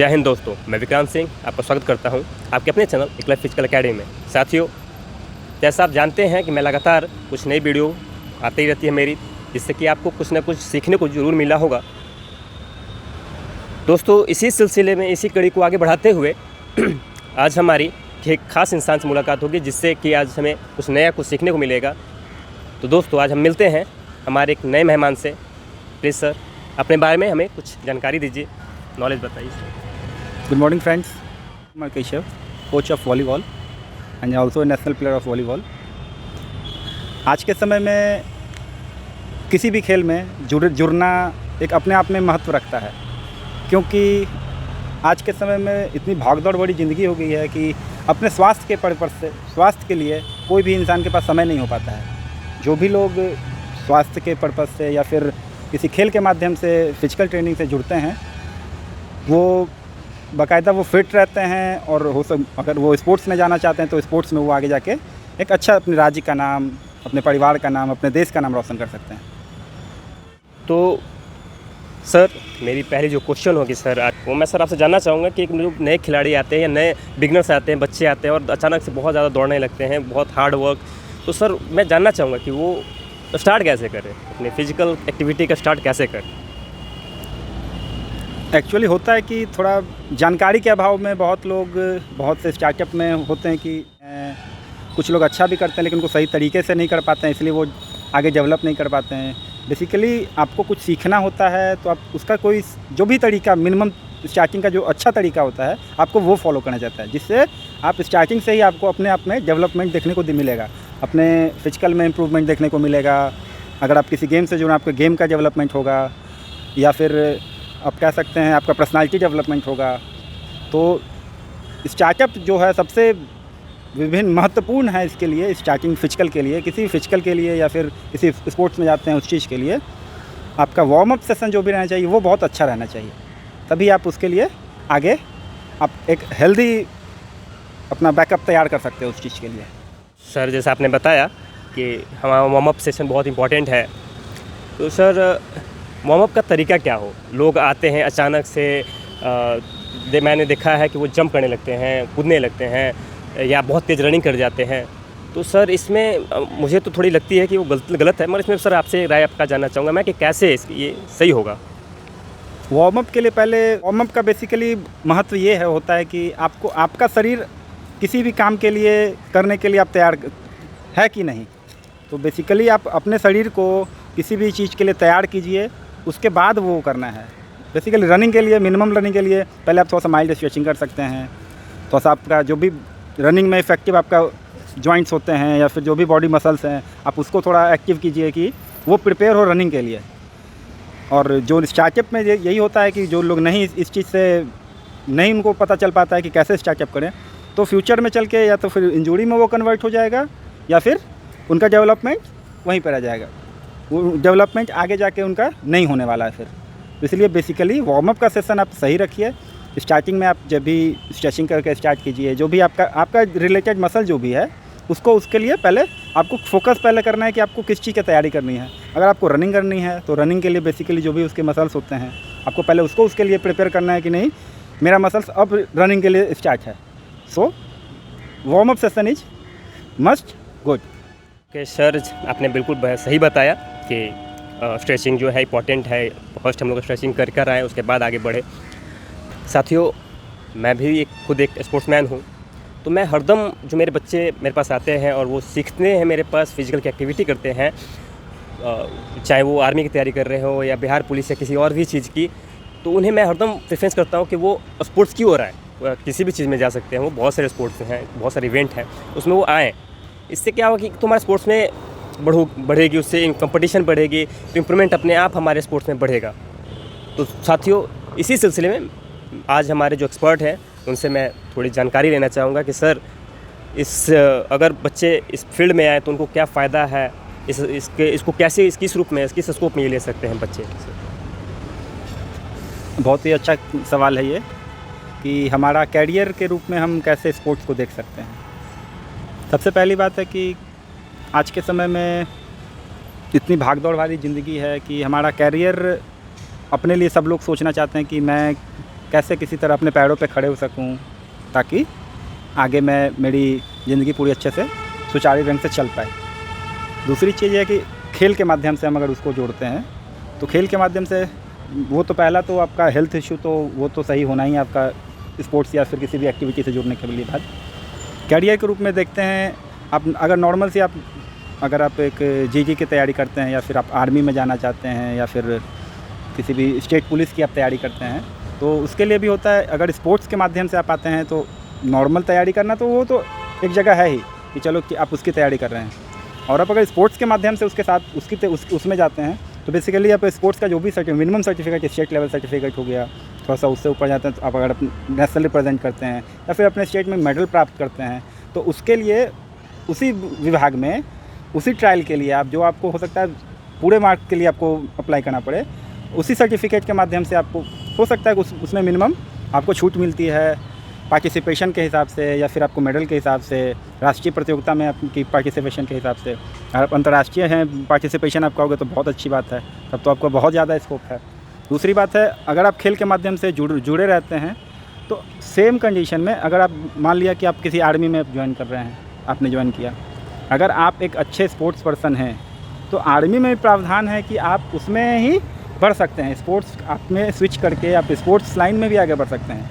जय हिंद दोस्तों, मैं विक्रांत सिंह आपका स्वागत करता हूं आपके अपने चैनल एक लाइफ फिजिकल एकेडमी में। साथियों, जैसा आप जानते हैं कि मैं लगातार कुछ नई वीडियो आती ही रहती है मेरी, जिससे कि आपको कुछ ना कुछ सीखने को ज़रूर मिला होगा। दोस्तों, इसी सिलसिले में इसी कड़ी को आगे बढ़ाते हुए आज हमारी एक ख़ास इंसान से मुलाकात होगी, जिससे कि आज हमें कुछ नया कुछ सीखने को मिलेगा। तो दोस्तों, आज हम मिलते हैं हमारे एक नए मेहमान से। प्लीज़ सर, अपने बारे में हमें कुछ जानकारी दीजिए, नॉलेज बताइए sir. Good morning friends, I'm Keshav, coach of volleyball and also a national player of volleyball। आज के समय में किसी भी खेल में जुड़ना एक अपने आप में महत्व रखता है, क्योंकि आज के समय में इतनी भागदौड़ भरी ज़िंदगी हो गई है कि अपने स्वास्थ्य के लिए कोई भी इंसान के पास समय नहीं हो पाता है। जो भी लोग स्वास्थ्य के पर्पज़ से या फिर किसी खेल के माध्यम से फिजिकल ट्रेनिंग से जुड़ते हैं, वो बाकायदा वो फिट रहते हैं और अगर वो स्पोर्ट्स में जाना चाहते हैं तो स्पोर्ट्स में वो आगे जाके एक अच्छा अपने राज्य का नाम, अपने परिवार का नाम, अपने देश का नाम रोशन कर सकते हैं। तो सर, मेरी पहली जो क्वेश्चन होगी सर आज वो मैं सर आपसे जानना चाहूँगा कि जो नए खिलाड़ी आते हैं या नए बिगनर्स आते हैं, बच्चे आते हैं और अचानक से बहुत ज़्यादा दौड़ने लगते हैं, बहुत हार्ड वर्क, तो सर मैं जानना चाहूँगा कि वो स्टार्ट कैसे करें, अपने फिजिकल एक्टिविटी का स्टार्ट कैसे करें। एक्चुअली होता है कि थोड़ा जानकारी के अभाव में बहुत से स्टार्टअप में होते हैं कि कुछ लोग अच्छा भी करते हैं लेकिन उनको सही तरीके से नहीं कर पाते हैं, इसलिए वो आगे डेवलप नहीं कर पाते हैं। बेसिकली आपको कुछ सीखना होता है तो आप उसका कोई जो भी तरीका, मिनिमम स्टार्टिंग का जो अच्छा तरीका होता है, आपको वो फॉलो करना चाहता है, जिससे आप स्टार्टिंग से ही आपको अपने आप में डेवलपमेंट देखने को मिलेगा, अपने फिजिकल में इम्प्रूवमेंट देखने को मिलेगा। अगर आप किसी गेम से जुड़े, आपके गेम का डेवलपमेंट होगा, या फिर आप कह सकते हैं आपका पर्सनालिटी डेवलपमेंट होगा। तो स्टार्टअप जो है सबसे विभिन्न महत्वपूर्ण है इसके लिए, स्टार्टिंग फिजिकल के लिए, किसी फिजिकल के लिए या फिर किसी स्पोर्ट्स में जाते हैं उस चीज़ के लिए आपका वार्म अप सेशन जो भी रहना चाहिए वो बहुत अच्छा रहना चाहिए, तभी आप उसके लिए आगे आप एक हेल्दी अपना बैकअप तैयार कर सकते हो उस चीज़ के लिए। सर, जैसा आपने बताया कि हमारा वार्म अप सेशन बहुत इंपॉर्टेंट है, तो सर वार्म अप का तरीका क्या हो। लोग आते हैं अचानक से, मैंने देखा है कि वो जंप करने लगते हैं, कूदने लगते हैं या बहुत तेज़ रनिंग कर जाते हैं। तो सर इसमें मुझे तो थोड़ी लगती है कि वो गलत है, मगर इसमें सर आपसे राय आपका जानना चाहूँगा मैं कि कैसे ये सही होगा। वार्म अप के लिए पहले वार्म अप का बेसिकली महत्व ये होता है कि आपको आपका शरीर किसी भी काम के लिए करने के लिए आप तैयार है कि नहीं। तो बेसिकली आप अपने शरीर को किसी भी चीज़ के लिए तैयार कीजिए, उसके बाद वो करना है। बेसिकली रनिंग के लिए, मिनिमम रनिंग के लिए पहले आप थोड़ा सा माइल्ड स्ट्रेचिंग कर सकते हैं, थोड़ा सा आपका जो भी रनिंग में इफेक्टिव आपका जॉइंट्स होते हैं या फिर जो भी बॉडी मसल्स हैं, आप उसको थोड़ा एक्टिव कीजिए कि वो प्रिपेयर हो रनिंग के लिए। और जो स्टार्टअप में यही होता है कि जो लोग नहीं इस चीज़ से नहीं उनको पता चल पाता है कि कैसे स्टार्टअप करें, तो फ्यूचर में चल के या तो फिर इंजरी में वो कन्वर्ट हो जाएगा या फिर उनका डेवलपमेंट वहीं पर आ जाएगा, वो डेवलपमेंट आगे जाके उनका नहीं होने वाला है फिर। इसलिए बेसिकली वार्म अप का सेशन आप सही रखिए। स्टार्टिंग में आप जब भी स्ट्रेचिंग करके स्टार्ट कीजिए, जो भी आपका रिलेटेड मसल जो भी है उसके लिए पहले आपको फोकस पहले करना है कि आपको किस चीज़ की तैयारी करनी है। अगर आपको रनिंग करनी है तो रनिंग के लिए बेसिकली जो भी उसके मसल्स होते हैं आपको पहले उसके लिए प्रिपेयर करना है कि नहीं, मेरा मसल्स अब रनिंग के लिए स्टार्ट है। So warm up session is must good. Okay sir, आपने बिल्कुल सही बताया कि स्ट्रेचिंग जो है इंपॉर्टेंट है। फर्स्ट हम लोग स्ट्रेचिंग कर आए, उसके बाद आगे बढ़े। साथियों, मैं भी खुद एक स्पोर्ट्समैन हूँ, तो मैं हरदम जो मेरे बच्चे मेरे पास आते हैं और वो सीखते हैं मेरे पास, फिजिकल की एक्टिविटी करते हैं, चाहे वो आर्मी की तैयारी कर रहे हो या बिहार पुलिस या किसी और भी चीज़ की, तो उन्हें मैं हरदम प्रेफरेंस करता हूँ कि वो स्पोर्ट्स की ओर आए। किसी भी चीज़ में जा सकते हैं, वो बहुत सारे स्पोर्ट्स हैं, बहुत सारे इवेंट हैं, उसमें वो आएँ। इससे क्या होगा कि तुम्हारे स्पोर्ट्स में बढ़ेगी, उससे कंपटीशन बढ़ेगी, तो इम्प्रूवमेंट अपने आप हमारे स्पोर्ट्स में बढ़ेगा। तो साथियों, इसी सिलसिले में आज हमारे जो एक्सपर्ट हैं उनसे मैं थोड़ी जानकारी लेना चाहूँगा कि सर अगर बच्चे इस फील्ड में आए तो उनको क्या फ़ायदा है, इसको कैसे किस रूप में, किस स्कोप में ये ले सकते हैं बच्चे। बहुत ही अच्छा सवाल है ये कि हमारा कैरियर के रूप में हम कैसे स्पोर्ट्स को देख सकते हैं। सबसे पहली बात है कि आज के समय में इतनी भागदौड़ वाली ज़िंदगी है कि हमारा कैरियर अपने लिए सब लोग सोचना चाहते हैं कि मैं कैसे किसी तरह अपने पैरों पे खड़े हो सकूं, ताकि आगे मेरी ज़िंदगी पूरी अच्छे से सुचारू ढंग से चल पाए। दूसरी चीज़ है कि खेल के माध्यम से हम अगर उसको जोड़ते हैं तो खेल के माध्यम से वो तो पहला तो आपका हेल्थ इशू तो वो तो सही होना ही है आपका स्पोर्ट्स या फिर किसी भी एक्टिविटी से जुड़ने के लिए बाद। कैरियर के रूप में देखते हैं आप, अगर नॉर्मल से अगर आप एक जीजी की तैयारी करते हैं या फिर आप आर्मी में जाना चाहते हैं या फिर किसी भी स्टेट पुलिस की आप तैयारी करते हैं तो उसके लिए भी होता है। अगर स्पोर्ट्स के माध्यम से आप आते हैं तो नॉर्मल तैयारी करना तो वो तो एक जगह है ही कि चलो कि आप उसकी तैयारी कर रहे हैं, और आप अगर स्पोर्ट्स के माध्यम से उसके साथ उसमें जाते हैं तो बेसिकली आप स्पोर्ट्स का जो भी minimum certificate, state level certificate हो गया, थोड़ा सा उससे ऊपर जाते हैं तो आप अगर नेशनल रिप्रेजेंट करते हैं या फिर अपने स्टेट में मेडल प्राप्त करते हैं तो उसके लिए उसी विभाग में उसी ट्रायल के लिए आप जो आपको हो सकता है पूरे मार्क के लिए आपको अप्लाई करना पड़े, उसी सर्टिफिकेट के माध्यम से आपको हो सकता है उसमें मिनिमम आपको छूट मिलती है पार्टिसिपेशन के हिसाब से या फिर आपको मेडल के हिसाब से, राष्ट्रीय प्रतियोगिता में आपकी पार्टिसिपेशन के हिसाब से। अगर आप अंतर्राष्ट्रीय हैं पार्टिसिपेशन आप कहोगे तो बहुत अच्छी बात है, तब तो आपको बहुत ज़्यादा स्कोप है। दूसरी बात है अगर आप खेल के माध्यम से जुड़े रहते हैं तो सेम कंडीशन में अगर आप मान लिया कि आप किसी आर्मी में ज्वाइन कर रहे हैं, आपने ज्वाइन किया, अगर आप एक अच्छे स्पोर्ट्स पर्सन हैं तो आर्मी में भी प्रावधान है कि आप उसमें ही बढ़ सकते हैं, स्पोर्ट्स आप में स्विच करके आप स्पोर्ट्स लाइन में भी आगे बढ़ सकते हैं।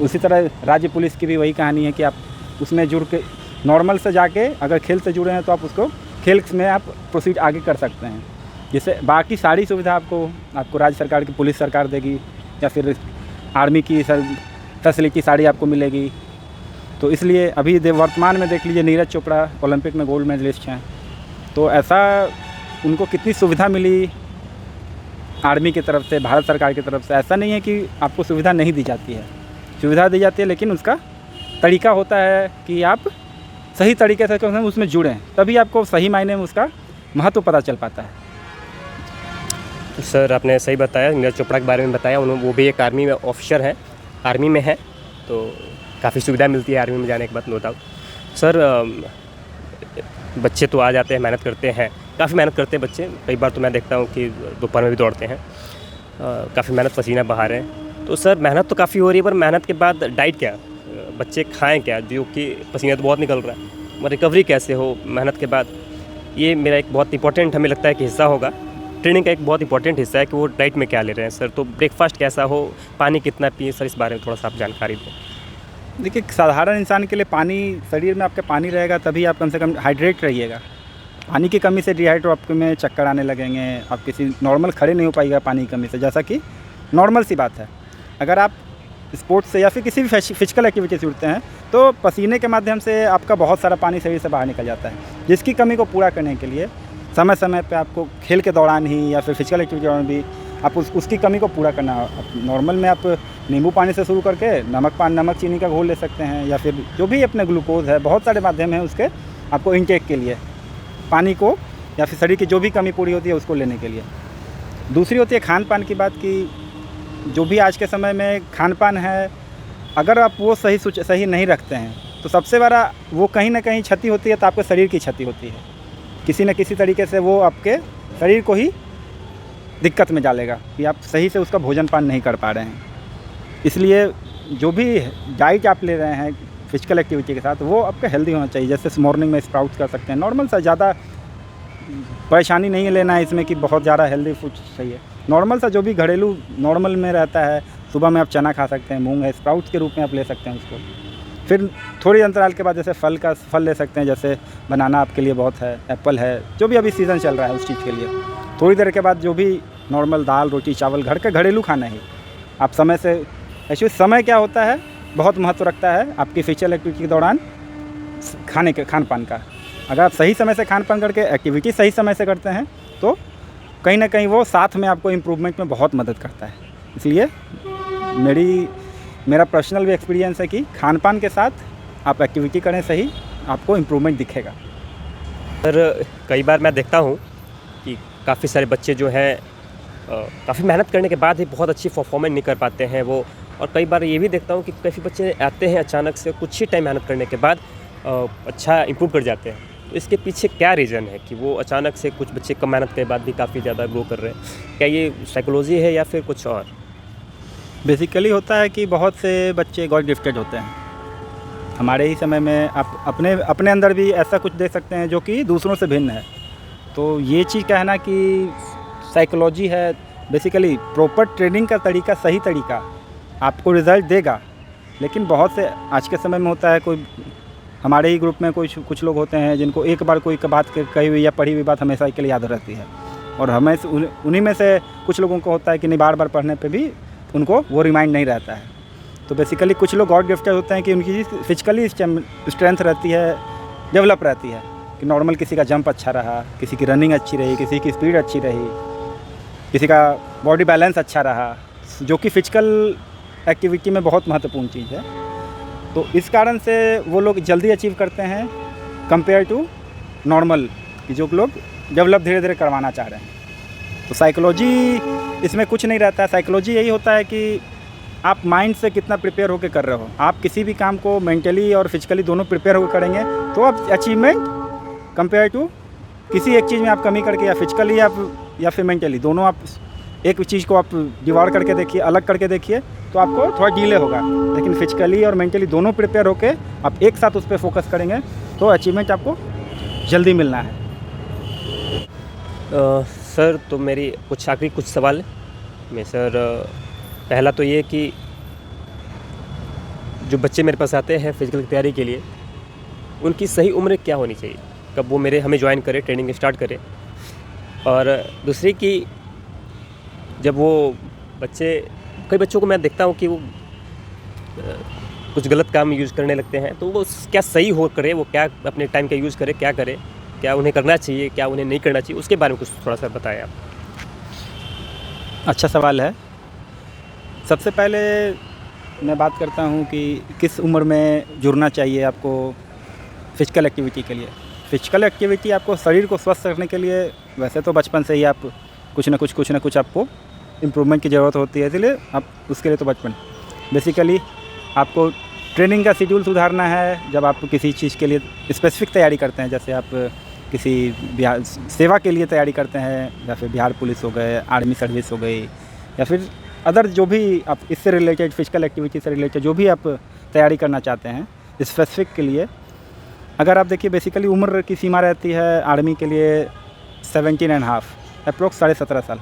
उसी तरह राज्य पुलिस की भी वही कहानी है कि आप उसमें जुड़ के नॉर्मल से जाके अगर खेल से जुड़े हैं तो आप उसको खेल में आप प्रोसीड आगे कर सकते हैं, जिससे बाकी सारी सुविधा आपको राज्य सरकार की पुलिस सरकार देगी या फिर आर्मी की फैसिलिटी सारी आपको मिलेगी। तो इसलिए अभी वर्तमान में देख लीजिए नीरज चोपड़ा ओलंपिक में गोल्ड मेडलिस्ट हैं, तो ऐसा उनको कितनी सुविधा मिली आर्मी की तरफ से, भारत सरकार की तरफ से। ऐसा नहीं है कि आपको सुविधा नहीं दी जाती है, सुविधा दी जाती है, लेकिन उसका तरीका होता है कि आप सही तरीके से उसमें जुड़ें, तभी आपको सही मायने में उसका महत्व पता चल पाता है। तो सर आपने सही बताया, नीरज चोपड़ा के बारे में बताया, वो भी एक आर्मी में ऑफिसर है, आर्मी में है, तो काफ़ी सुविधा मिलती है आर्मी में जाने के बाद, नो डाउट। सर बच्चे तो आ जाते हैं, मेहनत करते हैं, काफ़ी मेहनत करते हैं बच्चे, कई बार तो मैं देखता हूँ कि दोपहर में भी दौड़ते हैं, काफ़ी मेहनत पसीना बहा रहे हैं। तो सर मेहनत तो काफ़ी हो रही है, पर मेहनत के बाद डाइट क्या, बच्चे खाएं क्या, जो कि पसीना तो बहुत निकल रहा है, रिकवरी कैसे हो मेहनत के बाद, ये मेरा एक बहुत इंपॉर्टेंट हमें लगता है कि हिस्सा होगा। ट्रेनिंग का एक बहुत इंपॉर्टेंट हिस्सा है कि वो डाइट में क्या ले रहे हैं सर। तो ब्रेकफास्ट कैसा हो, पानी कितना पिए सर, इस बारे में थोड़ा सा आप जानकारी दें। देखिए साधारण इंसान के लिए पानी, शरीर में आपके पानी रहेगा तभी आप कम से कम हाइड्रेट रहिएगा। पानी की कमी से डिहाइड्रेट आपके में चक्कर आने लगेंगे, आप किसी नॉर्मल खड़े नहीं हो पाएगा पानी की कमी से, जैसा कि नॉर्मल सी बात है। अगर आप स्पोर्ट्स से या फिर किसी भी फिजिकल एक्टिविटी से जुड़ते हैं तो पसीने के माध्यम से आपका बहुत सारा पानी शरीर से बाहर निकल जाता है, जिसकी कमी को पूरा करने के लिए समय समय पे आपको खेल के दौरान ही या फिर फिजिकल एक्टिविटी के दौरान भी आप उसकी कमी को पूरा करना। नॉर्मल में आप नींबू पानी से शुरू करके नमक चीनी का घोल ले सकते हैं, या फिर जो भी अपने ग्लूकोज है, बहुत सारे माध्यम हैं उसके आपको इनटेक के लिए, पानी को या फिर शरीर की जो भी कमी पूरी होती है उसको लेने के लिए। दूसरी होती है खान पान की बात, की जो भी आज के समय में खान पान है, अगर आप वो सही नहीं रखते हैं तो सबसे बड़ा वो कहीं ना कहीं क्षति होती है, तो आपके शरीर की क्षति होती है, किसी न किसी तरीके से वो आपके शरीर को ही दिक्कत में डालेगा कि आप सही से उसका भोजन पान नहीं कर पा रहे हैं। इसलिए जो भी डाइट आप ले रहे हैं फिजिकल एक्टिविटी के साथ वो आपका हेल्दी होना चाहिए। जैसे मॉर्निंग में स्प्राउट्स कर सकते हैं, नॉर्मल सा, ज़्यादा परेशानी नहीं लेना है इसमें कि बहुत ज़्यादा हेल्दी फूड चाहिए। नॉर्मल सा जो भी घरेलू नॉर्मल में रहता है, सुबह में आप चना खा सकते हैं, मूंग है, स्प्राउट्स के रूप में आप ले सकते हैं उसको। फिर थोड़ी अंतराल के बाद जैसे फल ले सकते हैं, जैसे बनाना आपके लिए बहुत है, एप्पल है, जो भी अभी सीज़न चल रहा है उस चीज़ के लिए। थोड़ी देर के बाद जो भी नॉर्मल दाल रोटी चावल घर का घरेलू खाना है आप समय से। एक्चुअली समय क्या होता है बहुत महत्व रखता है आपकी फिजिकल एक्टिविटी के दौरान खान पान का। अगर आप सही समय से खान पान करके एक्टिविटी सही समय से करते हैं तो कहीं ना कहीं वो साथ में आपको इम्प्रूवमेंट में बहुत मदद करता है। इसलिए मेरा पर्सनल भी एक्सपीरियंस है कि खान पान के साथ आप एक्टिविटी करें सही, आपको इम्प्रूवमेंट दिखेगा। सर कई बार मैं देखता हूँ कि काफ़ी सारे बच्चे जो हैं काफ़ी मेहनत करने के बाद ही बहुत अच्छी परफॉर्मेंस नहीं कर पाते हैं वो, और कई बार ये भी देखता हूँ कि काफ़ी बच्चे आते हैं अचानक से कुछ ही टाइम मेहनत करने के बाद अच्छा इम्प्रूव कर जाते हैं। तो इसके पीछे क्या रीज़न है कि वो अचानक से कुछ बच्चे कम मेहनत के बाद भी काफ़ी ज़्यादा ग्रो कर रहे हैं? क्या ये साइकोलॉजी है या फिर कुछ और? बेसिकली होता है कि बहुत से बच्चे गॉड गिफ्टेड होते हैं। हमारे ही समय में आप अपने अंदर भी ऐसा कुछ देख सकते हैं जो कि दूसरों से भिन्न है। तो ये चीज़ कहना कि साइकोलॉजी है, बेसिकली प्रॉपर ट्रेनिंग का तरीका, सही तरीका आपको रिज़ल्ट देगा। लेकिन बहुत से आज के समय में होता है, कोई हमारे ही ग्रुप में कुछ लोग होते हैं जिनको एक बार कोई बात कही हुई या पढ़ी हुई बात हमेशा के लिए याद रहती है, और हमें उन्हीं में से कुछ लोगों को होता है कि नहीं, बार बार पढ़ने पे भी उनको वो रिमाइंड नहीं रहता है। तो बेसिकली कुछ लोग गॉड गिफ्टेड होते हैं कि उनकी फिजिकली स्ट्रेंथ रहती है, डेवलप रहती है, कि नॉर्मल किसी का जंप अच्छा रहा, किसी की रनिंग अच्छी रही, किसी की स्पीड अच्छी रही, किसी का बॉडी बैलेंस अच्छा रहा, जो कि फिजिकल एक्टिविटी में बहुत महत्वपूर्ण चीज़ है। तो इस कारण से वो लोग जल्दी अचीव करते हैं कंपेयर टू नॉर्मल, कि जो लोग डेवलप धीरे धीरे करवाना चाह रहे हैं। तो साइकोलॉजी इसमें कुछ नहीं रहता है। साइकोलॉजी यही होता है कि आप माइंड से कितना प्रिपेयर होकर कर रहे हो। आप किसी भी काम को मेंटली और फिजिकली दोनों प्रिपेयर होकर करेंगे तो आप अचीवमेंट कंपेयर टू किसी एक चीज़ में आप कमी करके, या फिजिकली आप या फिर मेंटली, दोनों आप एक चीज़ को आप डिवाइड करके देखिए, अलग करके देखिए, तो आपको थोड़ा डिले होगा। लेकिन फिजिकली और मेंटली दोनों प्रिपेयर होकर आप एक साथ उस पर फोकस करेंगे तो अचीवमेंट आपको जल्दी मिलना है। सर, तो मेरी कुछ सवाल में सर, पहला तो ये कि जो बच्चे मेरे पास आते हैं फिज़िकल की तैयारी के लिए, उनकी सही उम्र क्या होनी चाहिए, कब वो हमें ज्वाइन करे, ट्रेनिंग स्टार्ट करे। और दूसरी कि जब वो कई बच्चों को मैं देखता हूँ कि वो कुछ गलत काम यूज़ करने लगते हैं, तो वो क्या सही हो करे, वो क्या अपने टाइम का यूज़ करे, क्या करे, क्या उन्हें करना चाहिए, क्या उन्हें नहीं करना चाहिए, उसके बारे में कुछ थोड़ा सा बताएं आप। अच्छा सवाल है। सबसे पहले मैं बात करता हूँ कि किस उम्र में जुड़ना चाहिए आपको फ़िज़िकल एक्टिविटी के लिए। फ़िज़िकल एक्टिविटी आपको शरीर को स्वस्थ रखने के लिए, वैसे तो बचपन से ही आप कुछ ना कुछ आपको इम्प्रूवमेंट की ज़रूरत होती है, इसलिए आप उसके लिए तो बचपन बेसिकली आपको ट्रेनिंग का शेड्यूल सुधारना है। जब आप किसी चीज़ के लिए स्पेसिफिक तैयारी करते हैं, जैसे आप किसी बिहार सेवा के लिए तैयारी करते हैं, या फिर बिहार पुलिस हो गए, आर्मी सर्विस हो गई, या फिर अदर जो भी आप इससे रिलेटेड फ़िज़िकल एक्टिविटी से रिलेटेड जो भी आप तैयारी करना चाहते हैं स्पेसिफिक के लिए, अगर आप देखिए बेसिकली उम्र की सीमा रहती है आर्मी के लिए 17.5 अप्रोक्स 17.5 साल।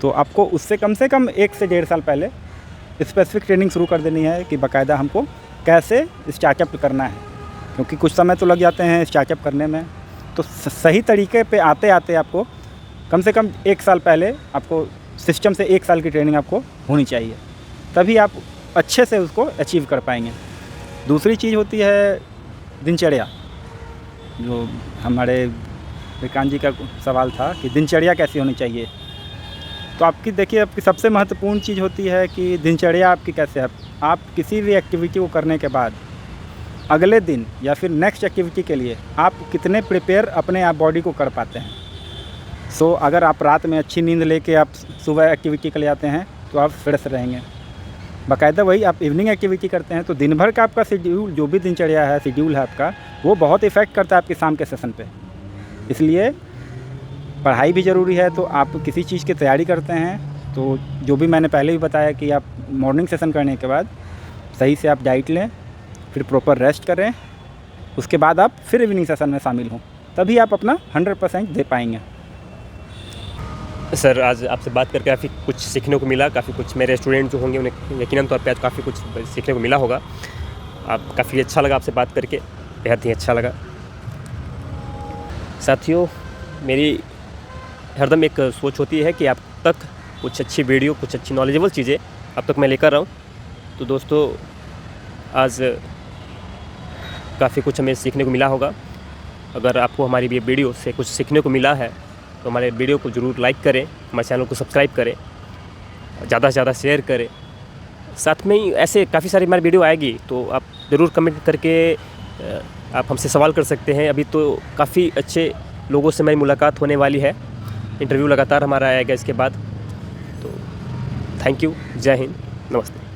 तो आपको उससे कम 1 से 1.5 साल पहले स्पेसिफिक ट्रेनिंग शुरू कर देनी है कि बाकायदा हमको कैसे स्टार्टअप करना है, क्योंकि कुछ समय तो लग जाते हैं स्टार्टअप करने में। तो सही तरीके पे आते आते आपको कम से कम 1 साल पहले आपको सिस्टम से 1 साल की ट्रेनिंग आपको होनी चाहिए, तभी आप अच्छे से उसको अचीव कर पाएंगे। दूसरी चीज़ होती है दिनचर्या, जो हमारे विक्रांत जी का सवाल था कि दिनचर्या कैसी होनी चाहिए। तो आपकी देखिए, आपकी सबसे महत्वपूर्ण चीज़ होती है कि दिनचर्या आपकी कैसे है। आप किसी भी एक्टिविटी को करने के बाद अगले दिन या फिर नेक्स्ट एक्टिविटी के लिए आप कितने प्रिपेयर अपने आप बॉडी को कर पाते हैं। सो अगर आप रात में अच्छी नींद लेके आप सुबह एक्टिविटी के लिए आते हैं तो आप फ्रेश रहेंगे। बाकायदा वही आप इवनिंग एक्टिविटी करते हैं तो दिन भर का आपका शेड्यूल, जो भी दिनचर्या है, शेड्यूल है आपका, वो बहुत इफ़ेक्ट करता है आपके शाम के सेशन पे। इसलिए पढ़ाई भी ज़रूरी है। तो आप किसी चीज़ की तैयारी करते हैं तो जो भी मैंने पहले भी बताया कि आप मॉर्निंग सेशन करने के बाद सही से आप डाइट लें, फिर प्रॉपर रेस्ट करें, उसके बाद आप फिर इवनिंग सेशन में शामिल हों, तभी आप अपना 100% दे पाएंगे। सर, आज आपसे बात करके काफ़ी कुछ सीखने को मिला, काफ़ी कुछ मेरे स्टूडेंट जो होंगे उन्हें यकीनन तौर पे आज काफ़ी कुछ सीखने को मिला होगा। आप काफ़ी अच्छा लगा आपसे बात करके, बेहद ही अच्छा लगा। साथियों, मेरी हरदम एक सोच होती है कि आप तक कुछ अच्छी वीडियो, कुछ अच्छी नॉलेजेबल चीज़ें अब तक मैं लेकर आऊँ। तो दोस्तों, आज काफ़ी कुछ हमें सीखने को मिला होगा। अगर आपको हमारी ये वीडियो से कुछ सीखने को मिला है तो हमारे वीडियो को ज़रूर लाइक करें, हमारे चैनल को सब्सक्राइब करें, ज़्यादा से ज़्यादा शेयर करें। साथ में ही ऐसे काफ़ी सारी हमारी वीडियो आएगी तो आप ज़रूर कमेंट करके आप हमसे सवाल कर सकते हैं। अभी तो काफ़ी अच्छे लोगों से मेरी मुलाकात होने वाली है, इंटरव्यू लगातार हमारा आएगा इसके बाद। तो थैंक यू, जय हिंद, नमस्ते।